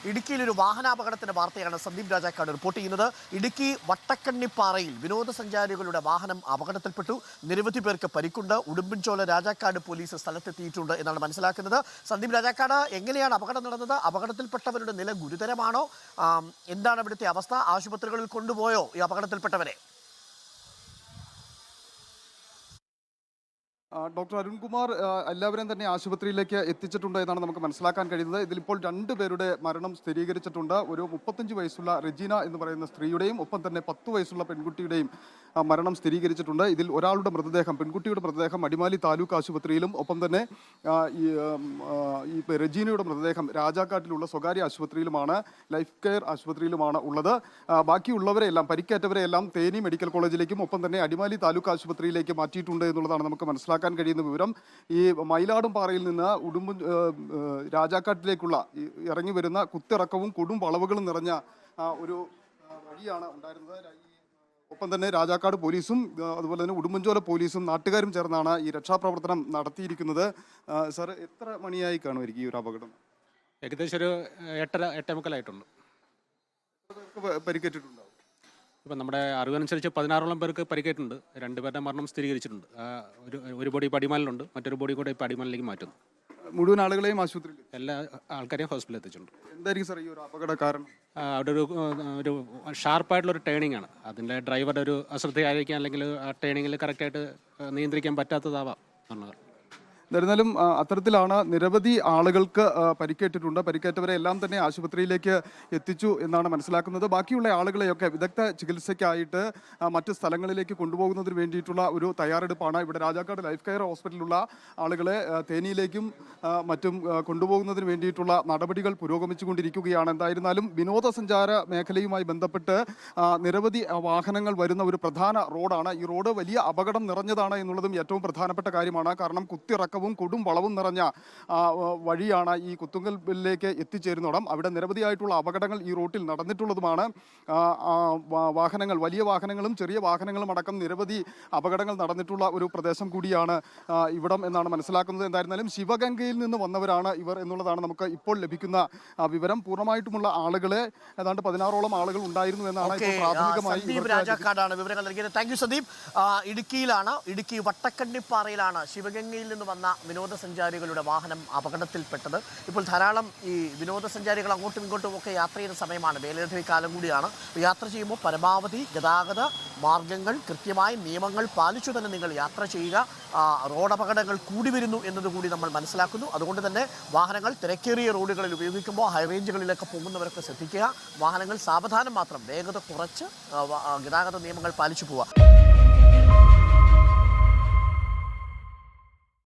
ഇടുക്കിയിൽ ഒരു വാഹനാപകടത്തിന്റെ വാർത്തയാണ് സന്ദീപ് രാജാക്കാട് റിപ്പോർട്ട് ചെയ്യുന്നത്. ഇടുക്കി വട്ടക്കണ്ണിപ്പാറയിൽ വിനോദസഞ്ചാരികളുടെ വാഹനം അപകടത്തിൽപ്പെട്ടു. നിരവധി പേർക്ക് പരിക്കുണ്ട്. ഉടുമ്പൻചോല രാജാക്കാട് പോലീസ് സ്ഥലത്തെത്തിയിട്ടുണ്ട് എന്നാണ് മനസ്സിലാക്കുന്നത്. സന്ദീപ് രാജാക്കാട്, എങ്ങനെയാണ് അപകടം നടന്നത്? അപകടത്തിൽപ്പെട്ടവരുടെ നില ഗുരുതരമാണോ? എന്താണ് ഇവിടുത്തെ അവസ്ഥ? ആശുപത്രികളിൽ കൊണ്ടുപോയോ ഈ അപകടത്തിൽപ്പെട്ടവരെ? ഡോക്ടർ അരുൺകുമാർ എല്ലാവരെയും തന്നെ ആശുപത്രിയിലേക്ക് എത്തിച്ചിട്ടുണ്ട് എന്നാണ് നമുക്ക് മനസ്സിലാക്കാൻ കഴിയുന്നത്. ഇതിലിപ്പോൾ 2 പേരുടെ മരണം സ്ഥിരീകരിച്ചിട്ടുണ്ട്. ഒരു 35 വയസ്സുള്ള റെജീന എന്ന് പറയുന്ന സ്ത്രീയുടെയും ഒപ്പം തന്നെ 10 വയസ്സുള്ള പെൺകുട്ടിയുടെയും മരണം സ്ഥിരീകരിച്ചിട്ടുണ്ട്. ഇതിൽ ഒരാളുടെ മൃതദേഹം, പെൺകുട്ടിയുടെ മൃതദേഹം അടിമാലി താലൂക്ക് ആശുപത്രിയിലും ഒപ്പം തന്നെ ഈ റെജീനയുടെ മൃതദേഹം രാജാക്കാട്ടിലുള്ള സ്വകാര്യ ആശുപത്രിയിലുമാണ്, ലൈഫ് കെയർ ആശുപത്രിയിലുമാണ് ഉള്ളത്. ബാക്കിയുള്ളവരെല്ലാം, പരിക്കേറ്റവരെയെല്ലാം തേനി മെഡിക്കൽ കോളേജിലേക്കും ഒപ്പം തന്നെ അടിമാലി താലൂക്ക് ആശുപത്രിയിലേക്ക് മാറ്റിയിട്ടുണ്ട് എന്നുള്ളതാണ് നമുക്ക് മനസ്സിലാക്കാൻ കഴിയുന്ന വിവരം. ഈ മയിലാടുംപാറയിൽ നിന്ന് രാജാക്കാട്ടിലേക്കുള്ള ഇറങ്ങി വരുന്ന കുത്തിറക്കവും കൊടും വളവുകളും നിറഞ്ഞ ഒരു വഴിയാണ് ഉണ്ടായിരുന്നത്. ഒപ്പം തന്നെ രാജാക്കാട് പോലീസും അതുപോലെ തന്നെ ഉടുമ്പൻചോല പോലീസും നാട്ടുകാരും ചേർന്നാണ് ഈ രക്ഷാപ്രവർത്തനം നടത്തിയിരിക്കുന്നത്. സാർ, എത്ര മണിയായി കാണുമായിരിക്കും ഈ ഒരു അപകടം? ഏകദേശം ഒരു 8:30 പരിക്കേറ്റിട്ടുണ്ടാവും. ഇപ്പം നമ്മുടെ അറിവനുസരിച്ച് 16ഓളം പേർക്ക് പരിക്കേറ്റുണ്ട്. 2 പേരുടെ മരണം സ്ഥിരീകരിച്ചിട്ടുണ്ട്. ഒരു ബോഡി ഇപ്പോൾ അടിമാലിലുണ്ട്, മറ്റൊരു ബോഡി കൂടെ ഇപ്പോൾ അടിമാലിലേക്ക് മാറ്റുന്നു. മുഴുവൻ ആളുകളെയും ആശുപത്രിയിൽ, എല്ലാ ആൾക്കാരെയും ഹോസ്പിറ്റലിൽ എത്തിച്ചിട്ടുണ്ട്. എന്തായിരിക്കും സാർ ഈ ഒരു അപകട കാരണം? അവിടെ ഒരു ഷാർപ്പായിട്ടുള്ളൊരു ടേണിംഗ് ആണ്. അതിൻ്റെ ഡ്രൈവറുടെ ഒരു അശ്രദ്ധയായിരിക്കാം, അല്ലെങ്കിൽ ആ ടേണിങ്ങിൽ കറക്റ്റായിട്ട് നിയന്ത്രിക്കാൻ പറ്റാത്തതാവാം എന്നുള്ളത്. എന്നിരുന്നാലും അത്തരത്തിലാണ് നിരവധി ആളുകൾക്ക് പരിക്കേറ്റിട്ടുണ്ട്. പരിക്കേറ്റവരെ എല്ലാം തന്നെ ആശുപത്രിയിലേക്ക് എത്തിച്ചു എന്നാണ് മനസ്സിലാക്കുന്നത്. ബാക്കിയുള്ള ആളുകളെയൊക്കെ വിദഗ്ധ ചികിത്സയ്ക്കായിട്ട് മറ്റ് സ്ഥലങ്ങളിലേക്ക് കൊണ്ടുപോകുന്നതിന് വേണ്ടിയിട്ടുള്ള ഒരു തയ്യാറെടുപ്പാണ്. ഇവിടെ രാജാക്കാട് ലൈഫ് കെയർ ഹോസ്പിറ്റലിലുള്ള ആളുകളെ തേനിയിലേക്കും മറ്റും കൊണ്ടുപോകുന്നതിന് വേണ്ടിയിട്ടുള്ള നടപടികൾ പുരോഗമിച്ചുകൊണ്ടിരിക്കുകയാണ്. എന്തായിരുന്നാലും വിനോദസഞ്ചാര മേഖലയുമായി ബന്ധപ്പെട്ട് നിരവധി വാഹനങ്ങൾ വരുന്ന ഒരു പ്രധാന റോഡാണ്. ഈ റോഡ് വലിയ അപകടം നിറഞ്ഞതാണ് എന്നുള്ളതും ഏറ്റവും പ്രധാനപ്പെട്ട കാര്യമാണ്. കാരണം കുത്തിറക്കം കൊടും വളവും നിറഞ്ഞ വഴിയാണ് ഈ കുത്തുങ്കലിലേക്ക് എത്തിച്ചേരുന്നിടം. അവിടെ നിരവധിയായിട്ടുള്ള അപകടങ്ങൾ ഈ റൂട്ടിൽ നടന്നിട്ടുള്ളതുമാണ്. വാഹനങ്ങൾ, വലിയ വാഹനങ്ങളും ചെറിയ വാഹനങ്ങളും അടക്കം നിരവധി അപകടങ്ങൾ നടന്നിട്ടുള്ള ഒരു പ്രദേശം കൂടിയാണ് ഇവിടം എന്നാണ് മനസ്സിലാക്കുന്നത്. എന്തായിരുന്നാലും ശിവഗംഗയിൽ നിന്ന് വന്നവരാണ് ഇവർ എന്നുള്ളതാണ് നമുക്ക് ഇപ്പോൾ ലഭിക്കുന്ന വിവരം. പൂർണ്ണമായിട്ടുമുള്ള ആളുകളെ ഏതാണ്ട് 16ഓളം ആളുകൾ ഉണ്ടായിരുന്നു എന്നാണ് പ്രാഥമികമായി വിവരങ്ങൾ നൽകിയത്. Thank you Sandeep. ഇടുക്കിയിലാണ്, ഇടുക്കി വട്ടക്കണ്ണിപ്പാറയിലാണ് ശിവഗംഗയിൽ നിന്ന് വന്ന വിനോദസഞ്ചാരികളുടെ വാഹനം അപകടത്തിൽപ്പെട്ടത്. ഇപ്പോൾ ധാരാളം ഈ വിനോദസഞ്ചാരികൾ അങ്ങോട്ടും ഇങ്ങോട്ടും ഒക്കെ യാത്ര ചെയ്യുന്ന സമയമാണ്, വേനലവധി കാലം കൂടിയാണ്. യാത്ര ചെയ്യുമ്പോൾ പരമാവധി ഗതാഗത മാർഗങ്ങൾ, കൃത്യമായി നിയമങ്ങൾ പാലിച്ചു തന്നെ നിങ്ങൾ യാത്ര ചെയ്യുക. റോഡ് അപകടങ്ങൾ കൂടി വരുന്നു എന്നതുകൂടി നമ്മൾ മനസ്സിലാക്കുന്നു. അതുകൊണ്ട് തന്നെ വാഹനങ്ങൾ തിരക്കേറിയ റോഡുകളിൽ ഉപയോഗിക്കുമ്പോൾ ഹൈറേഞ്ചുകളിലൊക്കെ പോകുന്നവരൊക്കെ ശ്രദ്ധിക്കുക. വാഹനങ്ങൾ സാവധാനം മാത്രം, വേഗത കുറച്ച് ഗതാഗത നിയമങ്ങൾ പാലിച്ചു പോവുക.